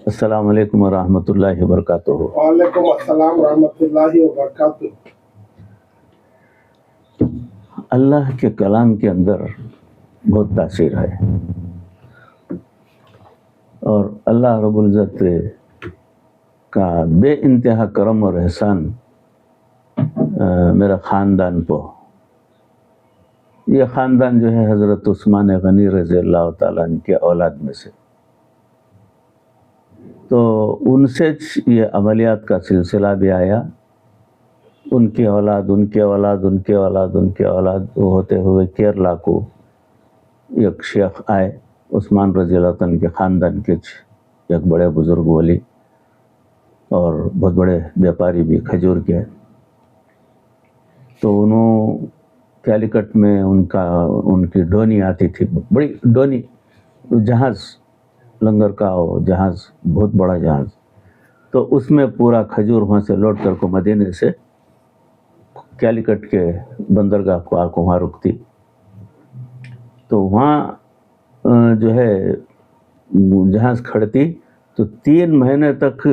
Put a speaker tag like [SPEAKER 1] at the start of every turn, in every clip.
[SPEAKER 1] السلام علیکم ورحمۃ اللہ وبرکاتہ۔
[SPEAKER 2] وعلیکم السلام ورحمۃ اللہ وبرکاتہ۔
[SPEAKER 1] اللہ کے کلام کے اندر بہت تاثیر ہے، اور اللہ رب العزت کا بے انتہا کرم اور احسان میرا خاندان کو، یہ خاندان جو ہے حضرت عثمان غنی رضی اللہ تعالیٰ عنہ کے اولاد میں سے، تو ان سے یہ عملیات کا سلسلہ بھی آیا، ان کی اولاد ان کے اولاد ان کے اولاد ان کے اولاد ہوتے ہوئے کیرلا کو ایک شیخ آئے، عثمان رضی اللہ عنہ کے خاندان کے ایک بڑے بزرگ ولی اور بہت بڑے بیپاری بھی کھجور کے، تو انہوں کیلیکٹ میں ان کی ڈونی آتی تھی، بڑی ڈونی، جہاز لنگر کا ہو جہاز، بہت بڑا جہاز، تو اس میں پورا کھجور وہاں سے لوٹ کر کو مدینے سے کیلیکٹ کے بندرگاہ کو آ کو وہاں رکتی، تو وہاں جو ہے جہاز کھڑتی تو 3 مہینے تک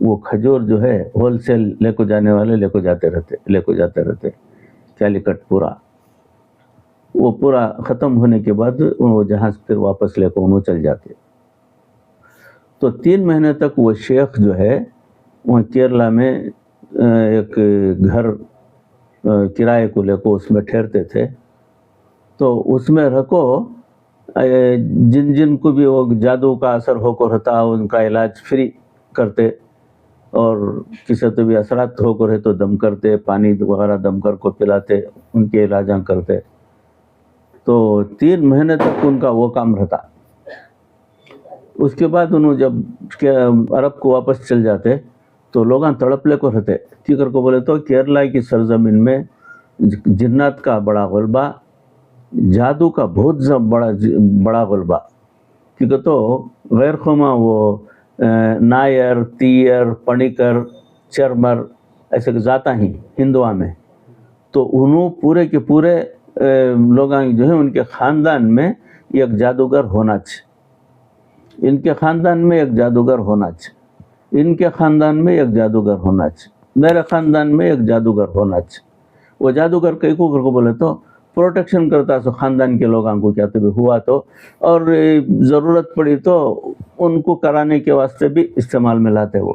[SPEAKER 1] وہ کھجور جو ہے ہول سیل لے کو جانے والے لے کو جاتے رہتے کیلیکٹ پورا، وہ پورا ختم ہونے کے بعد وہ جہاز پھر واپس لے کو انہوں چل جاتے، تو 3 مہینے تک وہ شیخ جو ہے وہاں کیرلا میں ایک گھر کرائے کو لے کو اس میں ٹھہرتے تھے، تو اس میں رکھو جن کو بھی وہ جادو کا اثر ہو کو رہتا ان کا علاج فری کرتے، اور کسی تو بھی اثرات ہو کو رہے تو دم کرتے، پانی وغیرہ دم کر کو پلاتے، ان کے علاجاں کرتے، تو 3 مہینے تک ان کا وہ کام رہتا۔ اس کے بعد انہوں جب عرب کو واپس چل جاتے تو لوگاں تڑپ لے کو رہتے، کر کو بولے تو کیرلا کی سرزمین میں جنات کا بڑا غلبہ، جادو کا بہت بڑا غلبہ، کیونکہ تو غیر خواہ وہ نائر، تیر، پنیکر، چرمر ایسے ذاتیں ہی ہندوؤں میں، تو انہوں پورے کے پورے لوگاں جو ہیں ان کے خاندان میں ایک جادوگر ہونا چاہیے، ان کے خاندان میں ایک جادوگر ہونا چاہیے، ان کے خاندان میں ایک جادوگر ہونا چاہیے، میرے خاندان میں ایک جادوگر ہونا چاہیے۔ وہ جادوگر کئی کو بولے تو پروٹیکشن کرتا سو خاندان کے لوگوں کو، کیا تو بھی ہوا تو، اور ضرورت پڑی تو ان کو کرانے کے واسطے بھی استعمال میں لاتے، وہ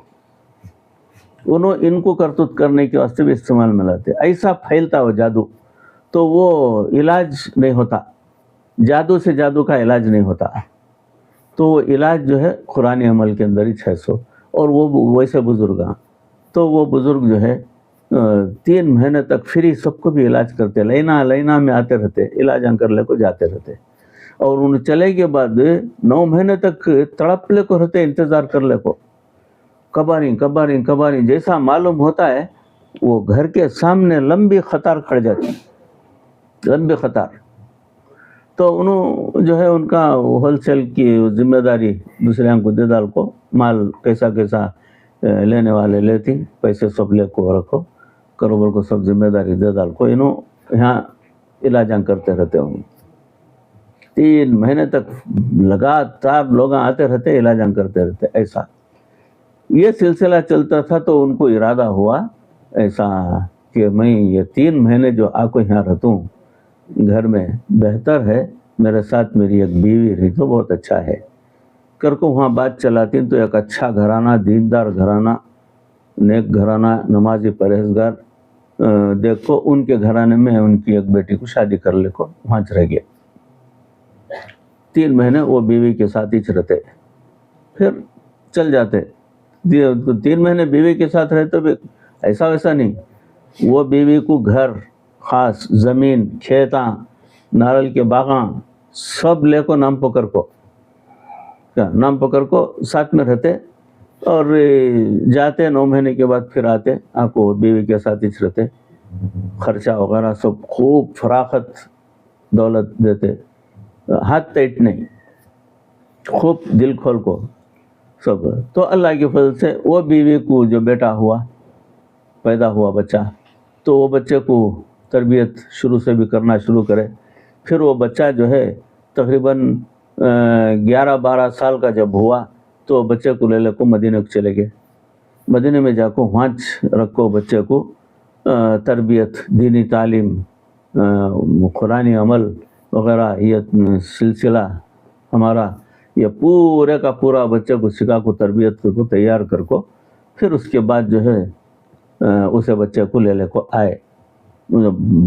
[SPEAKER 1] انہوں ان کو کرتوت کرنے کے واسطے بھی استعمال میں لاتے، ایسا پھیلتا وہ جادو، تو وہ علاج نہیں ہوتا، جادو سے جادو کا علاج نہیں ہوتا، تو وہ علاج جو ہے قرآن عمل کے اندر ہی 600، اور وہ ویسے بزرگاں، تو وہ بزرگ جو ہے 3 مہینے تک فری سب کو بھی علاج کرتے، لینا میں آتے رہتے، علاج کر لے کو جاتے رہتے، اور ان چلے کے بعد 9 مہینے تک تڑپ لے کو رہتے، انتظار کر لے کو، کباری جیسا معلوم ہوتا ہے وہ گھر کے سامنے لمبی قطار کھڑ جاتی، لمبی قطار، تو انہوں جو ہے ان کا ہول سیل کی ذمہ داری دوسرے کو دے ڈال کو، مال کیسا لینے والے لیتی، پیسے سب لے کو رکھو، کاروبار کو سب ذمہ داری دے ڈال کو، انہوں یہاں علاجاں کرتے رہتے ہوں، 3 مہینے تک لگاتار لوگ آتے رہتے، علاجاں کرتے رہتے، ایسا یہ سلسلہ چلتا تھا، تو ان کو ارادہ ہوا ایسا کہ میں یہ 3 مہینے جو آ کو یہاں رہتوں گھر میں، بہتر ہے میرے ساتھ میری ایک بیوی رہی تو بہت اچھا ہے، کر کو وہاں بات چلاتی تو ایک اچھا گھرانہ، دیندار گھرانہ، نیک گھرانہ، نمازی پرہیزگار دیکھو، ان کے گھرانے میں ان کی ایک بیٹی کو شادی کر لے کو وہاں رہ گئے، 3 مہینے وہ بیوی کے ساتھ ہی رہتے، پھر چل جاتے، 3 مہینے بیوی کے ساتھ رہتے بھی ایسا ویسا نہیں، وہ بیوی کو گھر خاص، زمین، کھیتاں، نارل کے باغاں سب لے کو نام پکڑ کو ساتھ میں رہتے، اور جاتے 9 مہینے کے بعد پھر آتے، آپ کو بیوی کے ساتھ ہی رہتے، خرچہ وغیرہ سب خوب فراخت دولت دیتے، ہاتھ ٹائٹ نہیں، خوب دل کھول کو سب، تو اللہ کے فضل سے وہ بیوی کو جو بیٹا ہوا، پیدا ہوا بچہ، تو وہ بچے کو تربیت شروع سے بھی کرنا شروع کرے، پھر وہ بچہ جو ہے تقریباً 11-12 سال کا جب ہوا تو بچے کو لے کو مدینہ کو چلے گئے. مدینہ میں جا کو وہاں رکھو بچے کو تربیت, دینی تعلیم, قرآنی عمل وغیرہ یہ سلسلہ ہمارا یہ پورے کا پورا بچے کو سکھا کو تربیت کو تیار کر کو پھر اس کے بعد جو ہے اسے بچے کو لے کو آئے.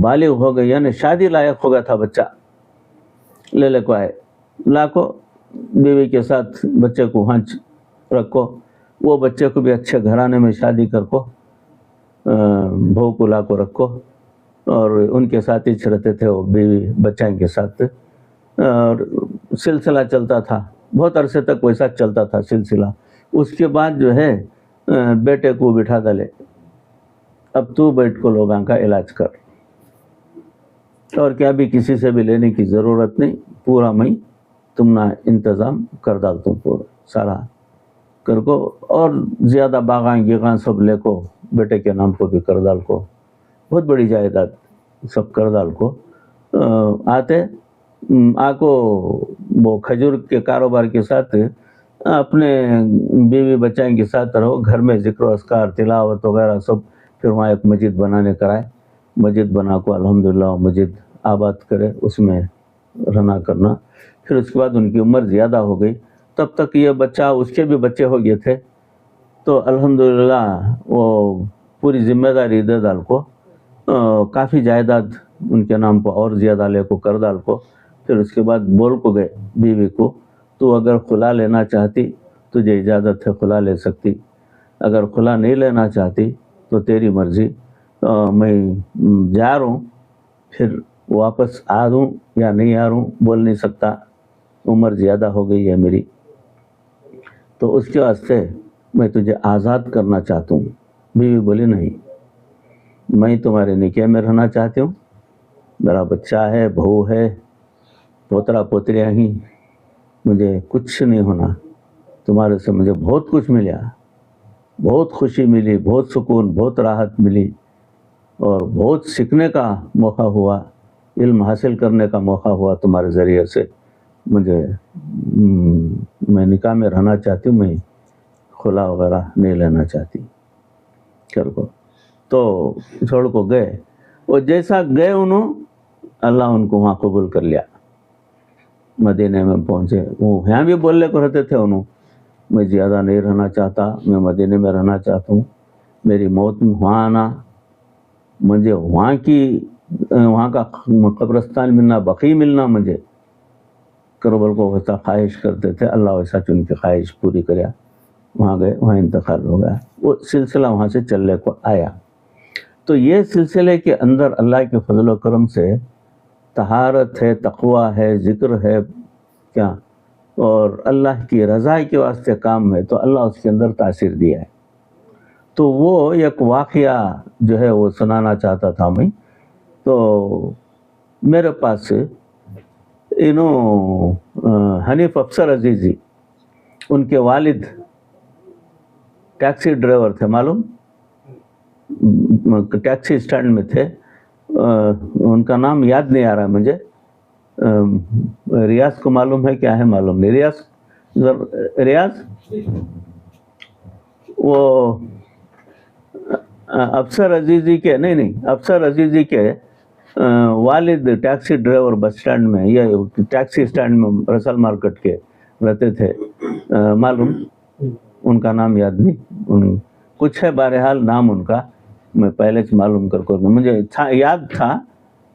[SPEAKER 1] بالغ ہو گئے یعنی شادی لائق ہو گیا تھا بچہ, لے کو آئے. لا کو بیوی کے ساتھ بچے کو وہاں رکھو. وہ بچے کو بھی اچھے گھرانے میں شادی کر کو بہو کو لا کو رکھو اور ان کے ساتھ ہی رہتے تھے وہ بیوی بچہ کے ساتھ. اور سلسلہ چلتا تھا بہت عرصے تک ویسا چلتا تھا سلسلہ. اس کے بعد جو ہے بیٹے کو بٹھا ڈالے, اب تو بیٹھ کو لوگوں کا علاج کر, اور کیا بھی کسی سے بھی لینے کی ضرورت نہیں, پورا میں تم نہ انتظام کر ڈالتا ہوں پورا سارا کر کو, اور زیادہ باغاں گیغاں سب لے کو بیٹے کے نام کو بھی کر ڈال کو, بہت بڑی جائیداد سب کر ڈال کو. آتے آ کو وہ کھجور کے کاروبار کے ساتھ اپنے بیوی بچائیں کے ساتھ رہو, گھر میں ذکر و اذکار تلاوت وغیرہ سب. پھر وہاں ایک مسجد بنانے کرائے, مسجد بنا کو الحمدللہ مسجد آباد کرے, اس میں رہنا کرنا. پھر اس کے بعد ان کی عمر زیادہ ہو گئی, تب تک یہ بچہ اس کے بھی بچے ہو گئے تھے, تو الحمدللہ وہ پوری ذمہ داری دے ڈال کو کافی جائیداد ان کے نام کو اور زیادہ لے کو کر ڈال کو. پھر اس کے بعد بول کو گئے بیوی کو, تو اگر خلا لینا چاہتی تجھے اجازت ہے خلا لے سکتی, اگر خلا نہیں لینا چاہتی تو تیری مرضی, میں جا رہا ہوں, پھر واپس آ دوں یا نہیں آ رہا ہوں بول نہیں سکتا, عمر زیادہ ہو گئی ہے میری, تو اس کے واسطے میں تجھے آزاد کرنا چاہتا ہوں. بیوی بولی نہیں, میں تمہارے نکاح میں رہنا چاہتی ہوں, میرا بچہ ہے, بہو ہے, پوترا پوتریاں ہی, مجھے کچھ نہیں ہونا, تمہارے سے مجھے بہت کچھ ملا, بہت خوشی ملی, بہت سکون, بہت راحت ملی, اور بہت سیکھنے کا موقع ہوا, علم حاصل کرنے کا موقع ہوا تمہارے ذریعے سے. مجھے میں نکاح میں رہنا چاہتی ہوں, میں خلا وغیرہ نہیں لینا چاہتی کر کو. تو چھوڑ کو گئے, اور جیسا گئے انہوں اللہ ان کو وہاں قبول کر لیا. مدینے میں پہنچے, وہ یہاں بھی بولنے کو رہتے تھے انہوں, میں زیادہ نہیں رہنا چاہتا, میں مدینے میں رہنا چاہتا ہوں, میری موت میں وہاں آنا, مجھے وہاں کا قبرستان ملنا, بقی ملنا مجھے کربل کو ویسا خواہش کرتے تھے. اللہ ویسا ان کی خواہش پوری کریا, وہاں گئے, وہاں انتقال ہو گیا. وہ سلسلہ وہاں سے چلنے کو آیا. تو یہ سلسلے کے اندر اللہ کے فضل و کرم سے طہارت ہے, تقوی ہے, ذکر ہے کیا, اور اللہ کی رضا کے واسطے کام ہے, تو اللہ اس کے اندر تاثیر دیا ہے. تو وہ ایک واقعہ جو ہے وہ سنانا چاہتا تھا میں. تو میرے پاس حنیف افسر عزیزی, ان کے والد ٹیکسی ڈرائیور تھے, معلوم, ٹیکسی اسٹینڈ میں تھے. ان کا نام یاد نہیں آ رہا ہے مجھے, ریاض کو معلوم ہے, کیا ہے معلوم نہیں, ریاض وہ افسر عزیزی کے نہیں افسر عزیزی کے والد ٹیکسی ڈرائیور بس اسٹینڈ میں, یا ٹیکسی اسٹینڈ میں رسل مارکیٹ کے رہتے تھے, معلوم, ان کا نام یاد نہیں, کچھ ہے بہرحال نام ان کا, میں پہلے سے معلوم کر کو مجھے یاد تھا,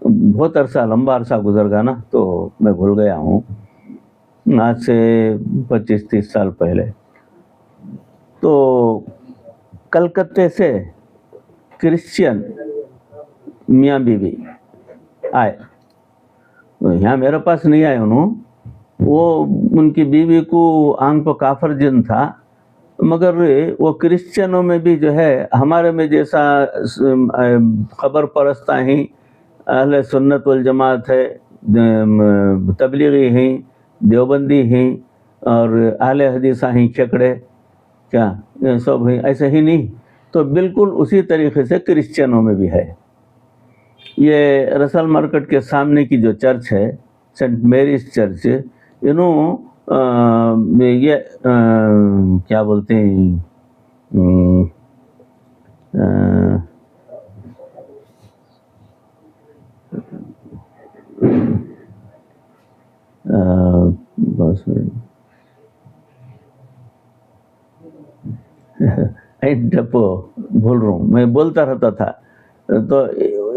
[SPEAKER 1] بہت عرصہ لمبا عرصہ گزر گیا نا, تو میں بھول گیا ہوں, آج سے 25-30 سال پہلے. تو کلکتے سے کرسچین میاں بیوی آئے, یہاں میرے پاس نہیں آئے انہوں. وہ ان کی بیوی کو آنکھ پہ کافر جن تھا, مگر وہ کرسچنوں میں بھی جو ہے ہمارے میں جیسا خبر پرستہ ہیں, اہل سنت والجماعت ہے, تبلیغی ہیں, دیوبندی ہیں, اور اہل حدیثہ ہیں چکڑے, کیا سب ہیں, ایسے ہی نہیں. تو بالکل اسی طریقے سے کرسچنوں میں بھی ہے. یہ رسل مارکیٹ کے سامنے کی جو چرچ ہے, سینٹ میریز چرچ, یہ کیا بولتے ہیں بس ڈپو بھول رہا ہوں، میں بولتا رہتا تھا. تو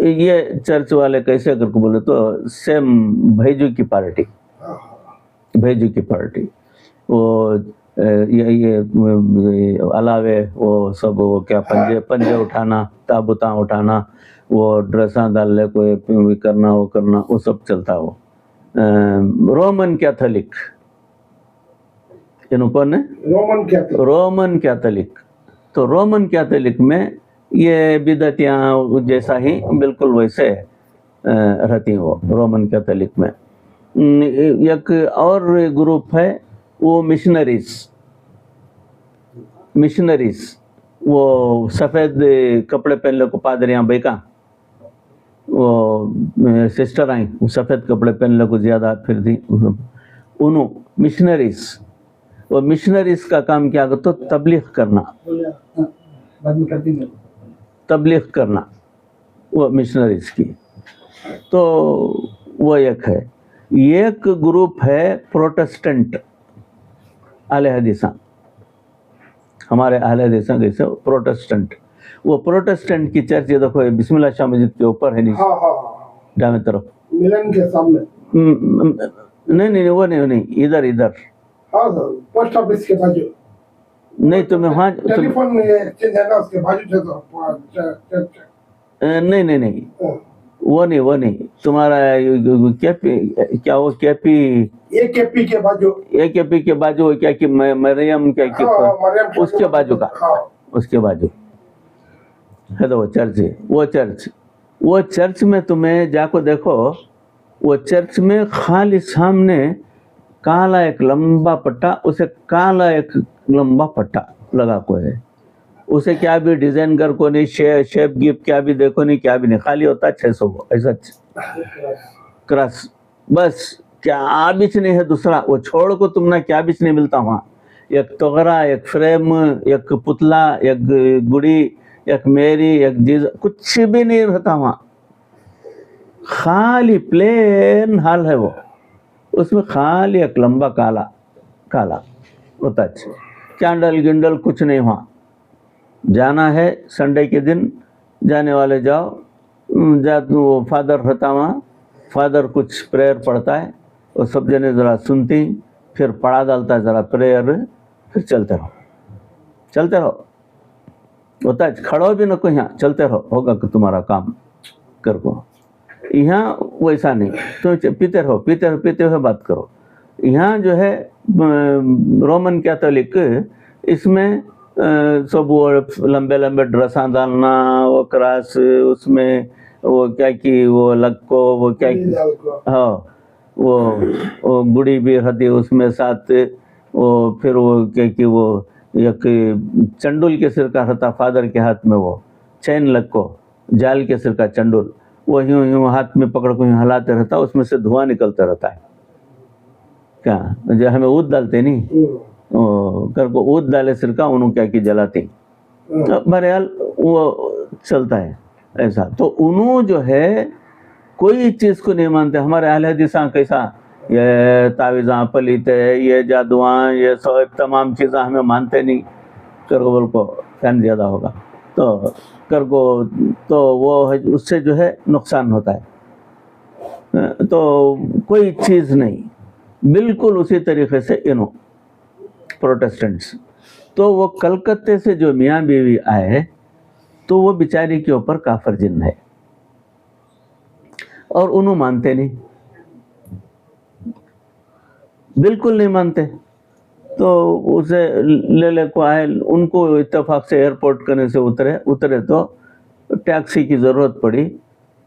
[SPEAKER 1] یہ چرچ والے کیسے اگر کو بولے تو سیم بھیجو کی پارٹی، بھیجو کی پارٹی، وہ یہ علاوے وہ سب وہ کیا پنجے اٹھانا، تابوتاں اٹھانا، وہ ڈریساں ڈالنے کو کرنا، وہ کرنا، وہ سب چلتا. وہ رومن کیتھولک، کون ہے؟ Roman Catholic. تو رومن کیتھولک میں یہ بدعتیاں جیسا ہی بالکل ویسے رہتی ہیں. وہ رومن کیتھولک میں ایک اور گروپ ہے، وہ مشنریز، وہ سفید کپڑے پہن لے کو پادریاں بیکا، وہ سسٹر آئیں وہ سفید کپڑے پہن لے کو زیادہ پھر دی انہوں مشنریز. وہ مشنریز کا کام کیا کرتا؟ تبلیغ کرنا، تبلیغ کرنا، وہ مشنریز کی. تو وہ ایک ہے. ایک گروپ ہے پروٹسٹنٹ اہل حدیثاں، ہمارے اہل حدیثاں کیسے پروٹسٹنٹ. وہ پروٹسٹنٹ کی چرچ یہ دیکھو بسم اللہ شاہ مسجد کے اوپر ہے، نہیں جامع طرف
[SPEAKER 2] ملن کے سامنے،
[SPEAKER 1] نہیں وہ نہیں ادھر
[SPEAKER 2] پوسٹ آفس کے بازو
[SPEAKER 1] نہیں. تمہیں وہاں
[SPEAKER 2] ٹیلیفون ایکسچینج ہے نا، اس کے بازو
[SPEAKER 1] نہیں وہ نہیں تمہارا کیا وہ کے پی کے بازو کیا کہ مریم کیا کہ اس کے بازو کا، اس کے بازو ہے تو وہ چرچ ہے. وہ چرچ میں تمہیں جا کو دیکھو، وہ چرچ میں خالی سامنے کالا ایک لمبا پٹا، اسے کالا ایک لمبا پٹا لگا کو ہے. اسے کیا بھی ڈیزائن کر کو نہیں، شیپ گیپ کیا بھی دیکھو نہیں، کیا بھی نہیں، خالی ہوتا 600 ایسا کراس بس. کیا بچ نہیں ہے دوسرا، وہ چھوڑ کو تم نے کیا بچ نہیں ملتا وہاں. ایک تغرا، ایک فریم، ایک پتلا، ایک گڑی، ایک میری، ایک جیز، کچھ بھی نہیں رہتا وہاں. خالی پلین حال ہے وہ. اس میں خالی ایک لمبا کالا ہوتا ہے. کینڈل گنڈل کچھ نہیں. وہاں جانا ہے سنڈے کے دن، جانے والے جاؤ. وہ فادر رہتا وہاں، فادر کچھ پریئر پڑھتا ہے، اور سب جنے ذرا سنتی، پھر پڑھا ڈالتا ہے ذرا پریئر، پھر چلتے رہو ہوتا ہے. کھڑو بھی نہ کو، یہاں چلتے رہو، ہوگا کہ تمہارا کام کر کو. یہاں ویسا نہیں، تم پیتے رہو بات کرو. یہاں جو ہے رومن کیتھولک، اس میں سب وہ لمبے ڈریساں ڈالنا، وہ کراس، اس میں وہ کیا کی وہ لگ کو وہ کیا کی ہاں وہ گڑی بھی رہتی اس میں ساتھ. وہ پھر وہ کیا کہ وہ ایک چنڈول کے سر کا رہتا فادر کے ہاتھ میں، وہ چین لگ کو جال کے سر کا چنڈول، وہ یوں ہاتھ میں پکڑ کو یوں ہلاتے رہتا، اس میں سے دھواں نکلتا رہتا ہے. کیا جو ہمیں اود ڈالتے نہیں کر کو اود ڈالے سر کا، انہوں کیا کی جلاتے. بہرحال وہ چلتا ہے ایسا. تو انہوں جو ہے کوئی چیز کو نہیں مانتے. ہمارے اہل حدیثاں کیسا، یہ تعویذاں پلیتے، یہ جادواں، یہ سب تمام چیزاں ہمیں مانتے نہیں. کرگول کو فین زیادہ ہوگا تو کرگو تو وہ اس سے جو ہے نقصان ہوتا ہے. تو کوئی چیز نہیں. بالکل اسی طریقے سے انہوں پروٹسٹنٹس. تو وہ کلکتے سے جو میاں بیوی آئے، تو وہ بیچاری کے اوپر کافر جن ہے، اور انہوں مانتے نہیں، بالکل نہیں مانتے. تو اسے لے کو آئے. ان کو اتفاق سے ایئرپورٹ کرنے سے اترے تو ٹیکسی کی ضرورت پڑی،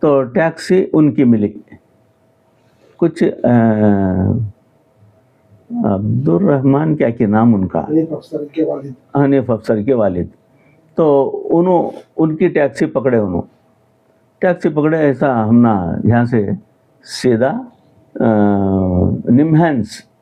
[SPEAKER 1] تو ٹیکسی ان کی ملی. کچھ عبد الرحمن کیا کہ نام ان کا، حنیف افسر کے والد. تو انہوں ان کی ٹیکسی پکڑے ایسا. ہم نا یہاں سے سیدھا نمہینس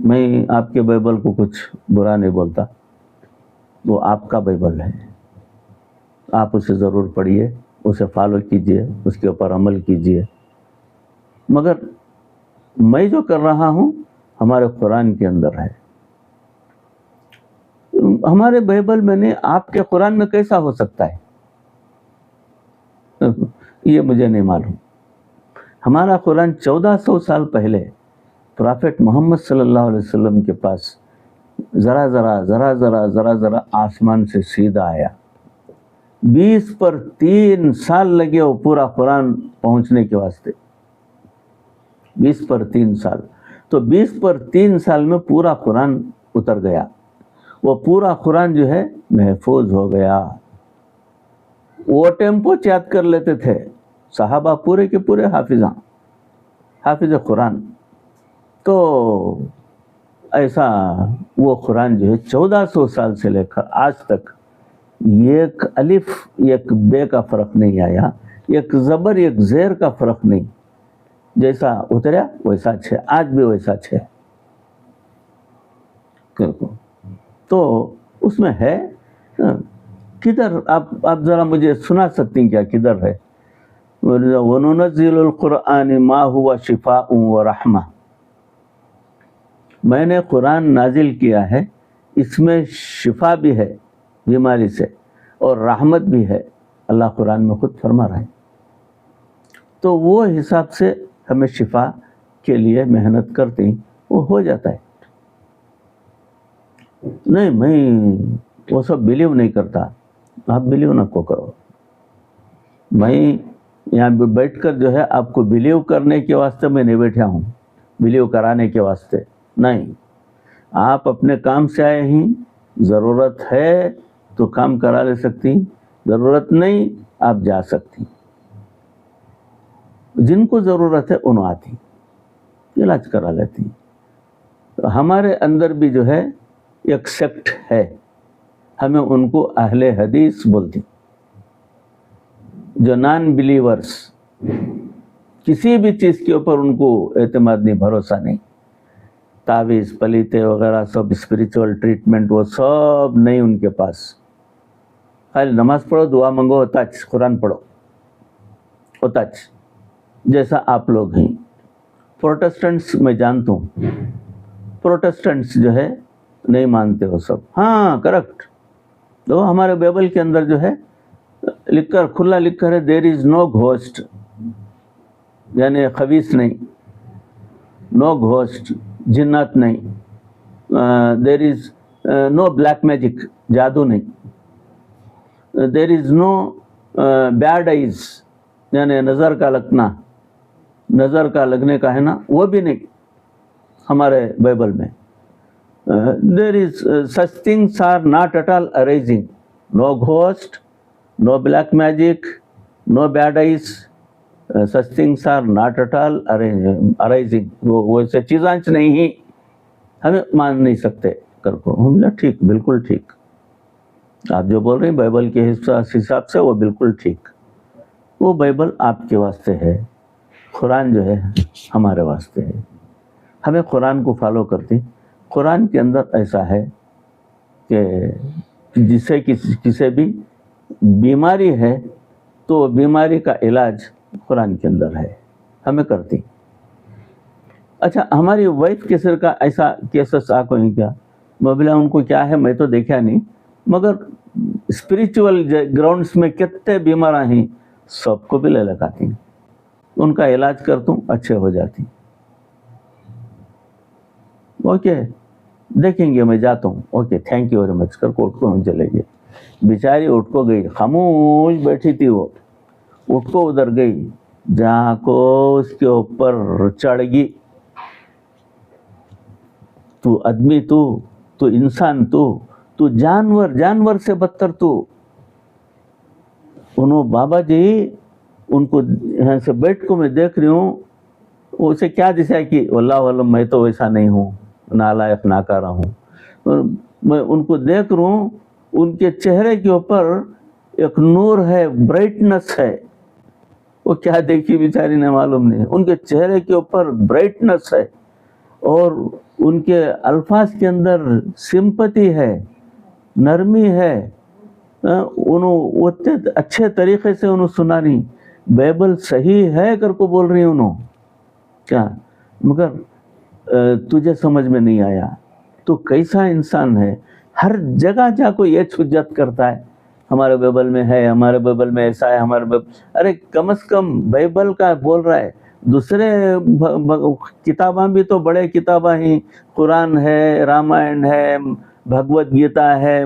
[SPEAKER 1] میں آپ کے بائبل کو کچھ برا نہیں بولتا، وہ آپ کا بائبل ہے، آپ اسے ضرور پڑھیے، اسے فالو کیجئے، اس کے اوپر عمل کیجئے، مگر میں جو کر رہا ہوں ہمارے قرآن کے اندر ہے۔ ہمارے بائبل میں نہیں، آپ کے قرآن میں کیسا ہو سکتا ہے؟ یہ مجھے نہیں معلوم۔ ہمارا قرآن 1400 سال پہلے پرافٹ محمد صلی اللہ علیہ وسلم کے پاس ذرا ذرا آسمان سے سیدھا آیا، 20 پر 3 سال لگے وہ پورا قرآن پہنچنے کے واسطے، 20 پر 3 سال، تو 20 پر 3 سال میں پورا قرآن اتر گیا، وہ پورا قرآن جو ہے محفوظ ہو گیا۔ وہ ٹیمپو یاد کر لیتے تھے صحابہ، پورے کے پورے حافظ قرآن۔ تو ایسا وہ قرآن جو ہے 1400 سال سے لے کر آج تک ایک الف ایک بے کا فرق نہیں آیا، ایک زبر ایک زیر کا فرق نہیں، جیسا اتریا ویسا ہے، آج بھی ویسا ہے۔ تو اس میں ہے کدھر، آپ ذرا مجھے سنا سکتی ہیں کیا کدھر ہے؟ وَنُنَزِّلُ الْقُرْآنِ مَا هُوَ شِفَاءٌ وَرَحْمَةٌ، میں نے قرآن نازل کیا ہے، اس میں شفا بھی ہے بیماری سے اور رحمت بھی ہے، اللہ قرآن میں خود فرما رہا ہے۔ تو وہ حساب سے ہمیں شفا کے لیے محنت کرتے ہیں، وہ ہو جاتا ہے۔ نہیں، میں وہ سب بلیو نہیں کرتا، آپ بلیو نہ کو کرو۔ میں یہاں بیٹھ کر جو ہے آپ کو بلیو کرنے کے واسطے میں نہیں بیٹھا ہوں، بلیو کرانے کے واسطے نہیں۔ آپ اپنے کام سے آئے ہیں، ضرورت ہے تو کام کرا لے سکتی، ضرورت نہیں آپ جا سکتی۔ جن کو ضرورت ہے انہوں آتی، علاج کرا لیتی۔ ہمارے اندر بھی جو ہے ایک سیکٹ ہے، ہمیں ان کو اہل حدیث بولتی، جو نان بلیورز، کسی بھی چیز کے اوپر ان کو اعتماد نہیں، بھروسہ نہیں، تعویذ پلیتے وغیرہ سب اسپریچول ٹریٹمنٹ وہ سب نہیں ان کے پاس، خالی نماز پڑھو، دعا منگو، ہوتا قرآن پڑھو، ہوتا جیسا آپ لوگ ہیں۔ پروٹسٹنٹس میں جانتا ہوں، پروٹسٹنٹس جو ہے نہیں مانتے وہ سب، ہاں کریکٹ، تو ہمارے بائبل کے اندر جو ہے لکھ کر کھلا لکھ کر ہے، دیر از نو گھوسٹ، یعنی خبیث نہیں، نو گھوسٹ جنات نہیں، دیر از نو بلیک میجک جادو نہیں، دیر از نو بیڈ آئیز یعنی نظر کا لگنا، نظر کا لگنے کا ہے نا، وہ بھی نہیں ہمارے بائبل میں۔ دیر از such things are not at all arising, no ghost, no black magic, no bad eyes, such things are not at all arising، وہ ویسے چیزانچ نہیں ہی، ہمیں مان نہیں سکتے کر کو۔ ہم بولا ٹھیک، بالکل ٹھیک، آپ جو بول رہے ہیں بائبل کے حساب سے وہ بالکل ٹھیک، وہ بائبل آپ کے واسطے ہے، قرآن جو ہے ہمارے واسطے ہے، ہمیں قرآن کو فالو کرتے۔ قرآن کے اندر ایسا ہے کہ جسے کسی بھی بیماری ہے تو بیماری کا علاج قرآن کے اندر ہے، ہمیں کرتی۔ اچھا، ہماری وائف کے سر کا ایسا کیسز آپ کو کیا؟ میں بولا ان کو کیا ہے میں تو دیکھا نہیں، مگر اسپریچول گراؤنڈس میں کتنے بیمار ہیں، سب کو بھی لے لگاتی، ان کا علاج کرتا ہوں، اچھے ہو جاتی۔ اوکے دیکھیں گے، میں جاتا ہوں، okay thank you very much کر کو اٹھ کو ہم چلے گئے۔ بیچاری اٹھ کو گئی، خاموش بیٹھی تھی، وہ اٹھ کو ادھر گئی جہاں کو اس کے اوپر چڑھ گئی، تو آدمی تو انسان تو جانور سے بدتر تو۔ انہوں بابا جی ان کو یہاں سے بیٹھ کو میں دیکھ رہی ہوں، اسے کیا دسا کہ واللہ علم میں تو ویسا نہیں ہوں، نالائق ناکارہ ہوں۔ میں ان کو دیکھ رہا ہوں، ان کے چہرے کے اوپر ایک نور ہے، برائٹنس ہے، وہ کیا دیکھی بیچاری نے معلوم نہیں، ان کے چہرے کے اوپر برائٹنس ہے، اور ان کے الفاظ کے اندر سمپتی ہے، نرمی ہے، انہوں اتنے اچھے طریقے سے انہوں سنا نہیں، بائبل صحیح ہے کر کو بول رہی انہوں کیا، مگر تجھے سمجھ میں نہیں آیا، تو کیسا انسان ہے؟ ہر جگہ جا کو یہ حجت کرتا ہے ہمارے بائبل میں ہے، ہمارے بائبل میں ایسا ہے، ہمارے ارے کم از کم بائبل کا بول رہا ہے، دوسرے کتاباں بھی تو بڑے کتاباں ہیں، قرآن ہے، رامائن ہے، بھگوت گیتا ہے،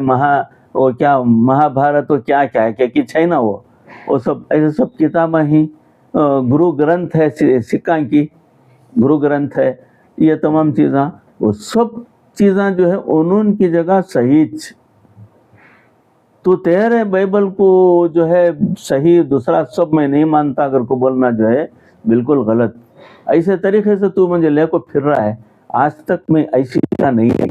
[SPEAKER 1] وہ کیا مہا بھارت، وہ کیا کیا ہے کہ کچھ ہے نا، وہ سب ایسے سب کتابیں ہیں، گرو گرنتھ ہے، سکھاں کی گرو گرنتھ ہے، یہ تمام چیزاں، وہ سب چیزاں جو ہے انہوں کی جگہ صحیح، تو تیرے بائبل کو جو ہے صحیح، دوسرا سب میں نہیں مانتا اگر کو بولنا جو ہے بالکل غلط، ایسے طریقے سے تو مجھے لے کو پھر رہا ہے، آج تک میں ایسی جگہ نہیں ہے،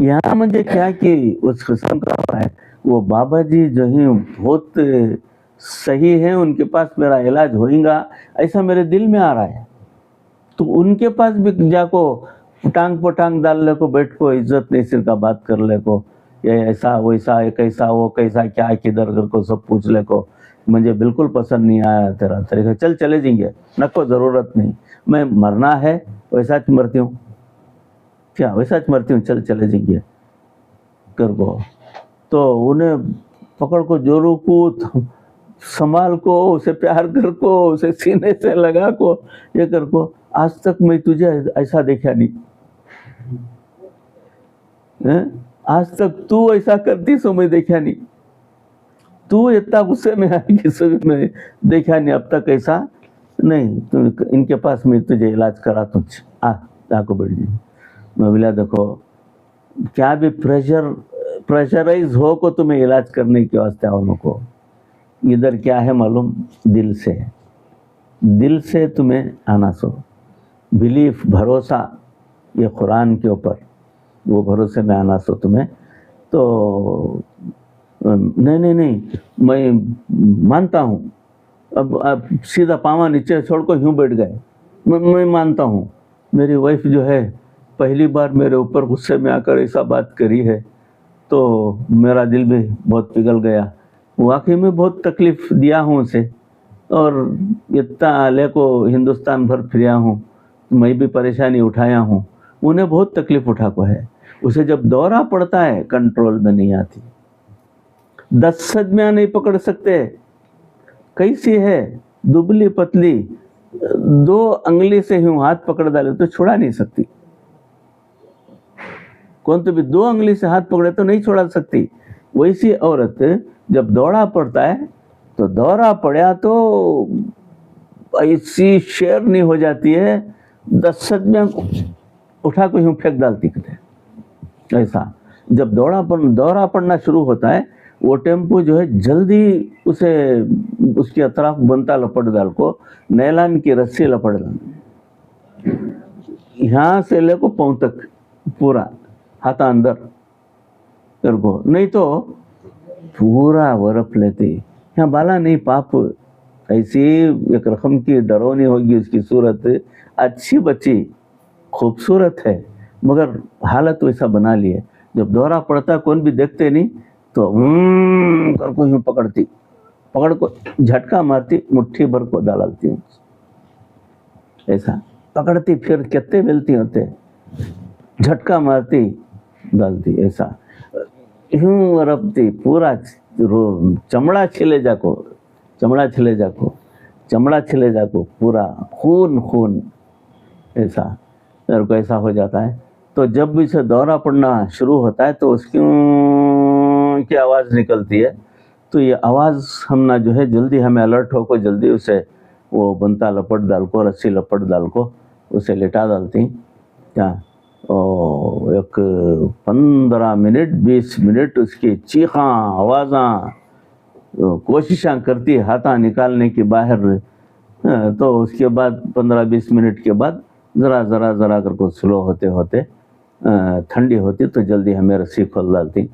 [SPEAKER 1] یہاں مجھے کیا کہ اس قسم کا ہے، وہ بابا جی جو ہیں بہت صحیح ہیں، ان کے پاس میرا علاج ہوئے گا ایسا میرے دل میں آ رہا ہے، تو ان کے پاس بھی جا کو ٹانگ پہ ٹانگ ڈال لے کو، بیٹھ کو عزت نہیں سر کا بات کر لے کو، یہ ایسا ویسا، یہ کیسا وہ کیسا کیا کدھر کر کو سب پوچھ لے کو، مجھے بالکل پسند نہیں آیا تیرا طریقہ، چلے جائیں گے نہ، کو ضرورت نہیں، میں مرنا ہے ویسا مرتی ہوں کیا، ویسا مرتی ہوں، چلے جائیں گے کر کو، تو انہیں پکڑ کو جورو کو سنبھال کو، اسے پیار کر کو، اسے سینے سے لگا کو، یہ کر کو، آج تک میں تجھے ایسا دیکھا نہیں، آج تک تو ایسا کرتی سو میں دیکھا نہیں، تو اتنا غصے میں آئی کسی میں دیکھا نہیں اب تک ایسا نہیں، تو ان کے پاس میں تجھے علاج کرا، تجھ آ کو بیٹھ جائیں، میں بولا دیکھو کیا بھی پریشرائز ہو کو تمہیں علاج کرنے کے واسطے انہوں کو، ادھر کیا ہے معلوم، دل سے تمہیں آنا سو، بلیف، بھروسہ، یہ قرآن کے اوپر وہ بھروسے میں آنا سو تمہیں، تو نہیں میں مانتا ہوں، اب سیدھا پاواں نیچے چھوڑ کو یوں بیٹھ گئے، میں مانتا ہوں میری وائف جو ہے پہلی بار میرے اوپر غصے میں آ کر ایسا بات کری ہے، تو میرا دل بھی بہت پگھل گیا، واقعی میں بہت تکلیف دیا ہوں اسے، اور اتنا لے کو ہندوستان بھر پھریا ہوں، میں بھی پریشانی اٹھایا ہوں، انہیں بہت تکلیف اٹھا کو ہے، اسے جب دورہ پڑتا ہے کنٹرول میں نہیں آتی، 10 صدمیاں نہیں پکڑ سکتے، کیسی ہے دبلی پتلی، 2 انگلی سے ہوں ہاتھ پکڑ ڈالے تو چھڑا نہیں سکتی، کون تو بھی 2 انگلی سے ہاتھ پکڑے تو نہیں چھوڑا سکتی، ویسی عورت جب دوڑا پڑتا ہے تو دورہ پڑیا تو ایسی شیر نہیں ہو جاتی ہے، 10 صدمیاں اٹھا کو یوں پھینک ڈالتی کہتے، ایسا جب دورہ پڑنا شروع ہوتا ہے، وہ ٹیمپو جو ہے جلدی اسے اس کے اطراف بنتا لپٹ ڈال کو، نیلان کی رسی لپٹ ڈال، یہاں سے لے کو پاؤں تک پورا ہاتھ اندر کر کو، نہیں تو پورا ورپ لیتی، یہاں بالا نہیں پاپ، ایسی ایک رقم کی ڈرونی ہوگی اس کی صورت، اچھی بچی خوبصورت ہے، مگر حالت ویسا بنا لی ہے، جب دورہ پڑتا کون بھی دیکھتے نہیں تو کر کو یوں پکڑ کو جھٹکا مارتی، مٹھی بھر کو ڈالتی ہوں، ایسا پکڑتی، پھر کتے ملتی ہوتے، جھٹکا مارتی ڈالتی، ایسا یوں ربتی، پورا چمڑا چھلے جا کو پورا خون، ایسا میرے کو ایسا ہو جاتا ہے، تو جب بھی اسے دورہ پڑنا شروع ہوتا ہے تو اس کی آواز نکلتی ہے، تو یہ آواز ہم نہ جو ہے جلدی ہمیں الرٹ ہو کو جلدی اسے وہ بنتا لپٹ ڈال کو، رسی لپٹ ڈال کو اسے لٹا ڈالتی، کیا ایک 15 منٹ 20 منٹ اس کی چیخاں آوازاں کوششاں کرتی ہاتھاں نکالنے کی باہر، تو اس کے بعد 15-20 منٹ کے بعد ذرا کر کو سلو ہوتے ٹھنڈی ہوتی تو جلدی ہمیں رسی کھول ڈالتی،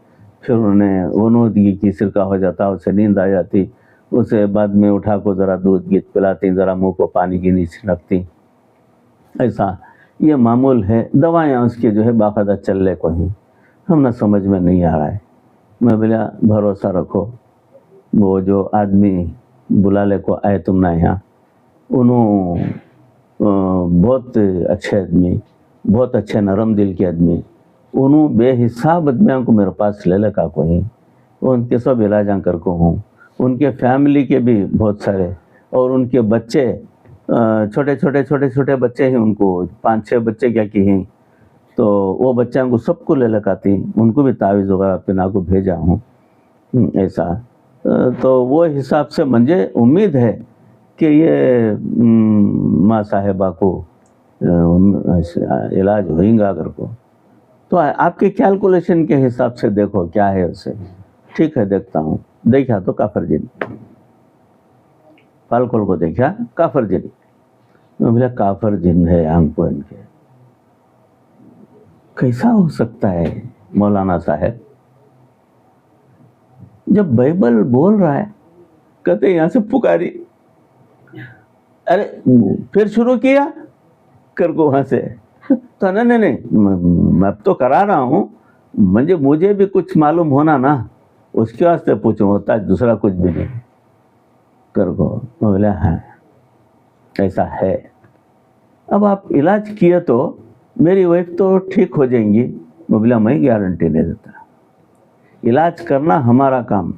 [SPEAKER 1] پھر انہیں ونودگی کی سرکہ ہو جاتا، اسے نیند آ جاتی، اسے بعد میں اٹھا کو ذرا دودھ گیت پلاتی، ذرا منہ کو پانی کی نیچے رکھتی، ایسا یہ معمول ہے، دوائیں اس کی جو ہے باقاعدہ چل رہے کو ہی، ہم نہ سمجھ میں نہیں آ رہا ہے. میں بولا بھروسہ رکھو، وہ جو آدمی بلا لے کو آئے تم نہ یہاں، انہوں بہت اچھے آدمی، بہت اچھے نرم دل کے آدمی، انہوں بے حساب آدمیوں کو میرے پاس لے لکا کو ہی، ان کے سب علاجاں کر کو ہوں، ان کے فیملی کے بھی بہت سارے، اور ان کے بچے چھوٹے بچے ہیں، ان کو 5-6 بچے کیا کی ہیں، تو وہ بچوں کو سب کو لے لکاتی، ان کو بھی تعویذ وغیرہ پنا کو بھیجا ہوں. ایسا تو وہ حساب سے مجھے امید ہے کہ یہ ماں صاحبہ کو علاج ہوئیں گا اگر کو. تو آپ کے کیلکولیشن کے حساب سے دیکھو کیا ہے اسے. ٹھیک ہے دیکھتا ہوں. دیکھا تو کافر جن، پالکول کو دیکھا کافر جن. میں بولا کافر جن ہے ہم کو، ان کے کیسا ہو سکتا ہے مولانا صاحب؟ جب بائبل بول رہا ہے، کہتے یہاں سے پکاری، ارے پھر شروع کیا کر کو وہاں سے. تو نہیں میں اب تو کرا رہا ہوں، مجھے بھی کچھ معلوم ہونا نا، اس کے واسطے پوچھوں، ہوتا دوسرا کچھ بھی نہیں کر کو. میں بولا ہاں ایسا ہے. اب آپ علاج کیے تو میری وائف تو ٹھیک ہو جائیں گی. میں بولا میں گارنٹی نہیں دیتا، علاج کرنا ہمارا کام،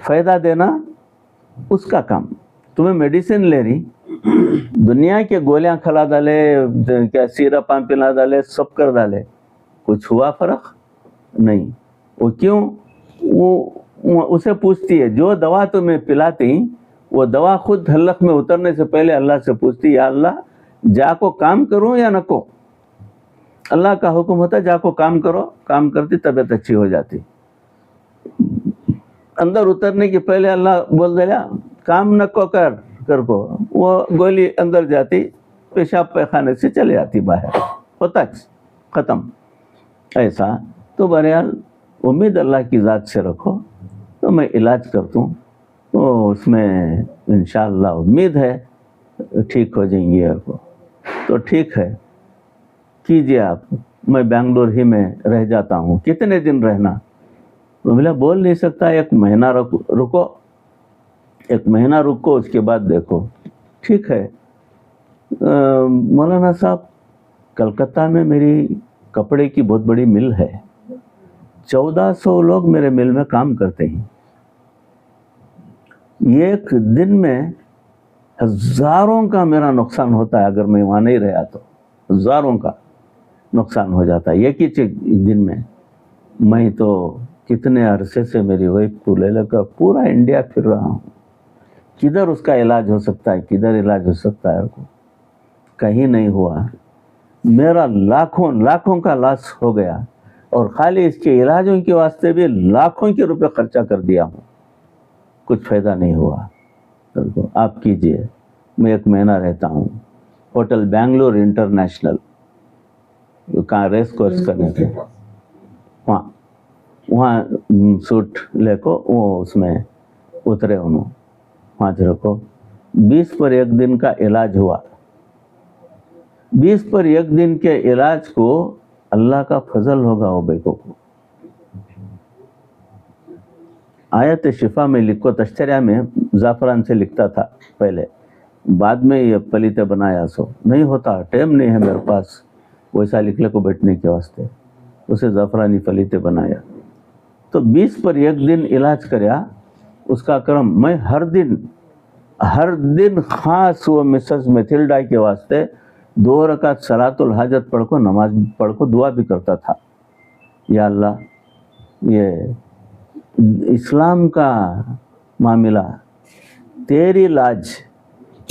[SPEAKER 1] فائدہ دینا اس کا کام. تمہیں میڈیسن لے رہی، دنیا کے گولیاں کھلا ڈالے، کیا سیرپ پلا ڈالے، سب کر ڈالے، کچھ ہوا فرق نہیں. وہ کیوں؟ وہ اسے پوچھتی ہے جو دوا تمہیں پلاتی، وہ دوا خود حلق میں اترنے سے پہلے اللہ سے پوچھتی، یا اللہ جا کو کام کروں یا نہ کو؟ اللہ کا حکم ہوتا جا کو کام کرو، کام کرتی طبیعت اچھی ہو جاتی. اندر اترنے کے پہلے اللہ بول دیا کام نہ کو کر کو، وہ گولی اندر جاتی، پیشاب پیخانے سے چلے جاتی باہر، ہوتا ختم. ایسا تو بہرحال امید اللہ کی ذات سے رکھو، تو میں علاج کرتا ہوں، تو اس میں انشاءاللہ امید ہے ٹھیک ہو جائیں گے. آپ کو تو ٹھیک ہے کیجئے آپ. میں بنگلور ہی میں رہ جاتا ہوں. کتنے دن رہنا؟ میں بول نہیں سکتا، 1 مہینہ رکو، 1 مہینہ رکو، اس کے بعد دیکھو. ٹھیک ہے. مولانا صاحب کلکتہ میں میری کپڑے کی بہت بڑی مل ہے، 1400 لوگ میرے مل میں کام کرتے ہیں. ایک دن میں ہزاروں کا میرا نقصان ہوتا ہے، اگر میں وہاں نہیں رہا تو ہزاروں کا نقصان ہو جاتا ہے ایک ہی دن میں. میں تو کتنے عرصے سے میری وائف کو لے لے کر پورا انڈیا پھر رہا ہوں. کدھر اس کا علاج ہو سکتا ہے، کدھر علاج ہو سکتا ہے، کہیں نہیں ہوا. میرا لاکھوں کا لاس ہو گیا، اور خالی اس کے علاجوں کے واسطے بھی لاکھوں کے روپے خرچہ کر دیا ہوں، کچھ فائدہ نہیں ہوا. آپ کیجئے. میں 1 مہینہ رہتا ہوں ہوٹل بنگلور انٹرنیشنل، کہاں ریس کورس کرنے تھے، وہاں سوٹ لے کو وہ اس میں اترے، انہوں وہاں سے رکھو. 20 پر 1 دن کا علاج ہوا. 20 پر 1 دن کے علاج کو اللہ کا فضل ہوگا. وہ بیکو کو آیت شفا میں لکھو، تشتریہ میں زعفران سے لکھتا تھا پہلے، بعد میں یہ پلیتے بنایا. سو نہیں ہوتا، ٹائم نہیں ہے میرے پاس ویسا لکھ لے کو بیٹھنے کے واسطے، اسے زعفرانی پلیتے بنایا. تو 20 پر 1 دن علاج کریا. اس کا کرم میں ہر دن خاص وہ مسز میتھلڈا کے واسطے 2 رکعت صلاۃ الحاجت پڑھ کو، نماز پڑھ کو دعا بھی کرتا تھا. یا اللہ یہ اسلام کا معاملہ، تیری لاج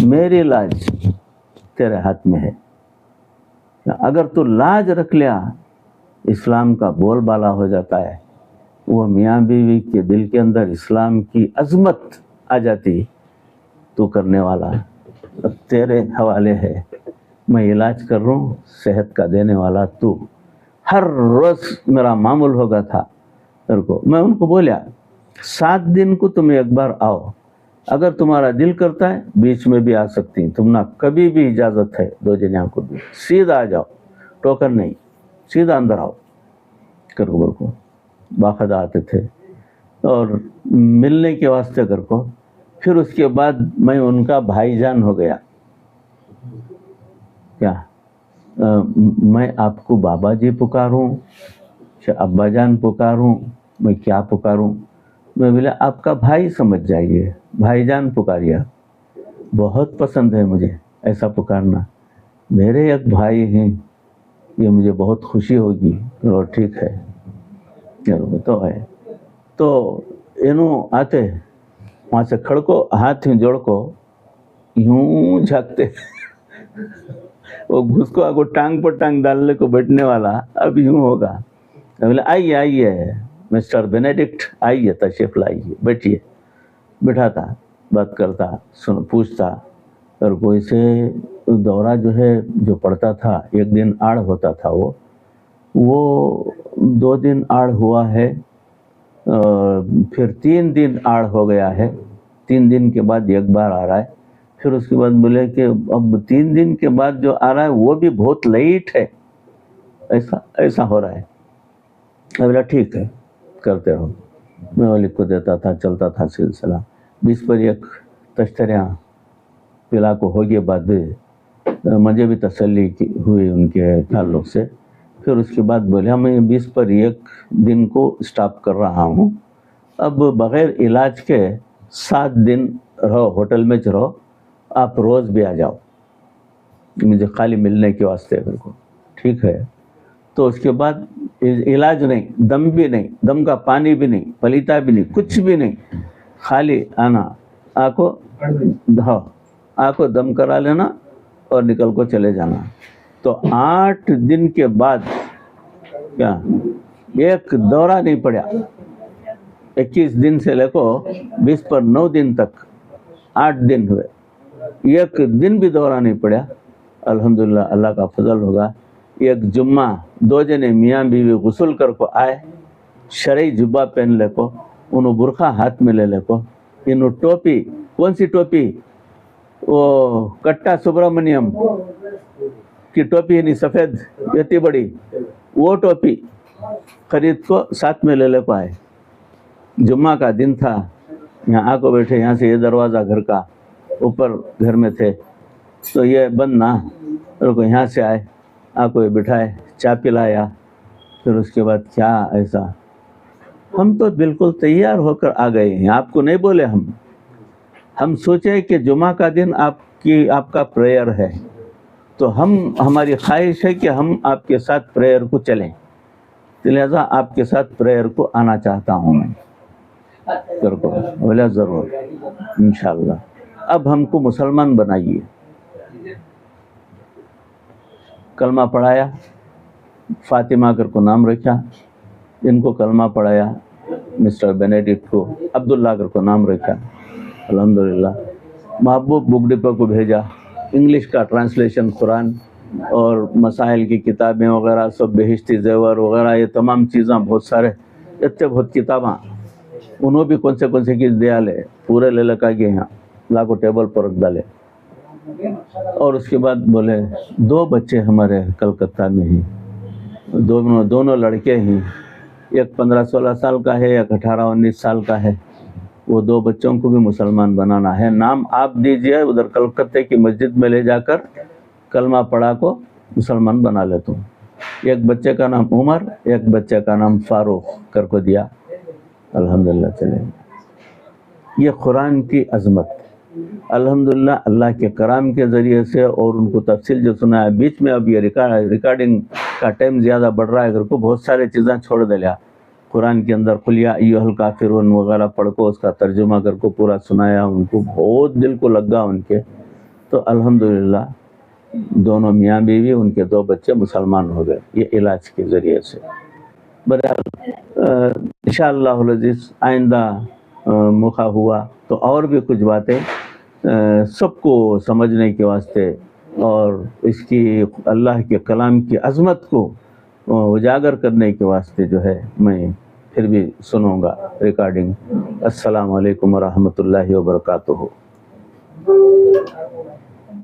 [SPEAKER 1] میری لاج تیرے ہاتھ میں ہے. اگر تو لاج رکھ لیا، اسلام کا بول بالا ہو جاتا ہے. وہ میاں بیوی کے دل کے اندر اسلام کی عظمت آ جاتی. تو کرنے والا اب تیرے حوالے ہے. میں علاج کر رہا ہوں، صحت کا دینے والا تو. ہر روز میرا معمول ہوگا تھا. میں ان کو بولیا 7 دن کو تم ایک بار آؤ، اگر تمہارا دل کرتا ہے بیچ میں بھی آ سکتی ہیں، تم نہ کبھی بھی اجازت ہے دو جنیاں کو بھی، سیدھا آ جاؤ، ٹوکن نہیں، سیدھا اندر آؤ کر کو باقاعدہ آتے تھے اور ملنے کے واسطے کر کو. پھر اس کے بعد میں ان کا بھائی جان ہو گیا. کیا میں آپ کو بابا جی پکاروں، ابا جان پکاروں، میں کیا پکاروں؟ میں بولا آپ کا بھائی سمجھ جائیے، بھائی جان پکاریے. بہت پسند ہے مجھے ایسا پکارنا، میرے ایک بھائی ہیں، یہ مجھے بہت خوشی ہوگی. اور ٹھیک ہے تو ہے. تو انہوں آتے وہاں سے کھڑ کو ہاتھ میں جوڑ کو یوں جھانکتے. وہ گھس کو آگو ٹانگ پر ٹانگ ڈالنے کو بیٹھنے والا اب یوں ہوگا. بولے آئیے آئیے مسٹر بینیڈکٹ، آئیے تشریف لائیے، بیٹھیے. بٹھاتا، بات کرتا، پوچھتا. اور کوئی سے دورہ جو ہے جو پڑتا تھا، ایک دن آڑ ہوتا تھا، وہ 2 دن آڑ ہوا ہے، پھر 3 دن آڑ ہو گیا ہے، 3 دن کے بعد ایک بار آ رہا ہے. پھر اس کے بعد بولے کہ اب 3 دن کے بعد جو آ رہا ہے وہ بھی بہت لیٹ ہے، ایسا ہو رہا ہے. میں بولا ٹھیک ہے کرتے رہو. میں وہ لکھ کو دیتا تھا، چلتا تھا سلسلہ. 20 پر 1 تشتریاں پلا کو ہو گیا. بعد مجھے بھی تسلی ہوئی ان کے تعلق سے. پھر اس کے بعد بولے میں 20 پر 1 دن کو اسٹاپ کر رہا ہوں، اب بغیر علاج کے 7 دن رہو، ہوٹل میں رہو، آپ روز بھی آ جاؤ مجھے خالی ملنے کے واسطے. میرے کو ٹھیک ہے. تو اس کے بعد علاج نہیں، دم بھی نہیں، دم کا پانی بھی نہیں، پلیتا بھی نہیں، کچھ بھی نہیں، خالی آنا، آ کو دم کرا لینا اور نکل کو چلے جانا. تو 8 دن کے بعد کیا ایک دورہ نہیں پڑا. 21 دن سے لے کو 20 پر 9 دن تک 8 دن ہوئے، ایک دن بھی دورہ نہیں پڑا. الحمدللہ اللہ کا فضل ہوگا. ایک جمعہ 2 جنے میاں بیوی غسل کر کو آئے، شرعی جبہ پہن لے کو، انہوں برقع ہاتھ میں لے لے کو، انہوں ٹوپی، کون سی ٹوپی؟ وہ کٹا سبرامنیم کی ٹوپی، نہیں سفید اتنی بڑی، وہ ٹوپی خرید کو ساتھ میں لے لے کو آئے. جمعہ کا دن تھا، یہاں آ کو بیٹھے. یہاں سے یہ دروازہ گھر کا اوپر گھر میں تھے، تو یہ بند نہ رکو، یہاں سے آئے، آ کو بٹھائے، چائے پلایا. پھر اس کے بعد کیا ایسا، ہم تو بالکل تیار ہو کر آ گئے ہیں، آپ کو نہیں بولے. ہم سوچے کہ جمعہ کا دن آپ کا پریئر ہے، تو ہماری خواہش ہے کہ ہم آپ کے ساتھ پریئر کو چلیں، لہذا آپ کے ساتھ پریئر کو آنا چاہتا ہوں میں. بولا ضرور انشاءاللہ. اب ہم کو مسلمان بنائیے. کلمہ پڑھایا، فاطمہ کر کو نام رکھا، ان کو کلمہ پڑھایا، مسٹر بینیڈکٹ کو عبداللہ کر کو نام رکھا. الحمدللہ. محبوب بک ڈپو کو بھیجا، انگلش کا ٹرانسلیشن قرآن اور مسائل کی کتابیں وغیرہ سب، بہشتی زیور وغیرہ، یہ تمام چیزاں بہت سارے اتنے بہت کتاباں، انہوں بھی کون سے کی دیا لے، پورے لے لکا گئے یہاں لا کو ٹیبل پر رکھ ڈالے. اور اس کے بعد بولے 2 بچے ہمارے کلکتہ میں ہیں، دونوں لڑکے ہیں، ایک 15-16 سال کا ہے، ایک 18-19 سال کا ہے. وہ 2 بچوں کو بھی مسلمان بنانا ہے. نام آپ دیجئے، ادھر کلکتہ کی مسجد میں لے جا کر کلمہ پڑھا کو مسلمان بنا لیتا ہوں. ایک بچے کا نام عمر، ایک بچے کا نام فاروق کر کو دیا. الحمدللہ. چلے یہ قرآن کی عظمت، الحمدللہ اللہ کے کرام کے ذریعے سے. اور ان کو تفصیل جو سنا ہے بیچ میں، اب یہ ریکارڈنگ کا ٹائم زیادہ بڑھ رہا ہے، اگر کو بہت سارے چیزیں چھوڑ دے لیا. قرآن کے اندر قل یا ایھا الکافرون وغیرہ پڑھ کو اس کا ترجمہ کر کو پورا سنایا. ان کو بہت دل کو لگا ان کے. تو الحمدللہ دونوں میاں بیوی، ان کے 2 بچے مسلمان ہو گئے، یہ علاج کے ذریعے سے. انشاءاللہ العزیز آئندہ موقع ہوا تو اور بھی کچھ باتیں سب کو سمجھنے کے واسطے اور اس کی اللہ کے کلام کی عظمت کو اجاگر کرنے کے واسطے جو ہے میں پھر بھی سنوں گا ریکارڈنگ. السلام علیکم ورحمۃ اللہ وبرکاتہ.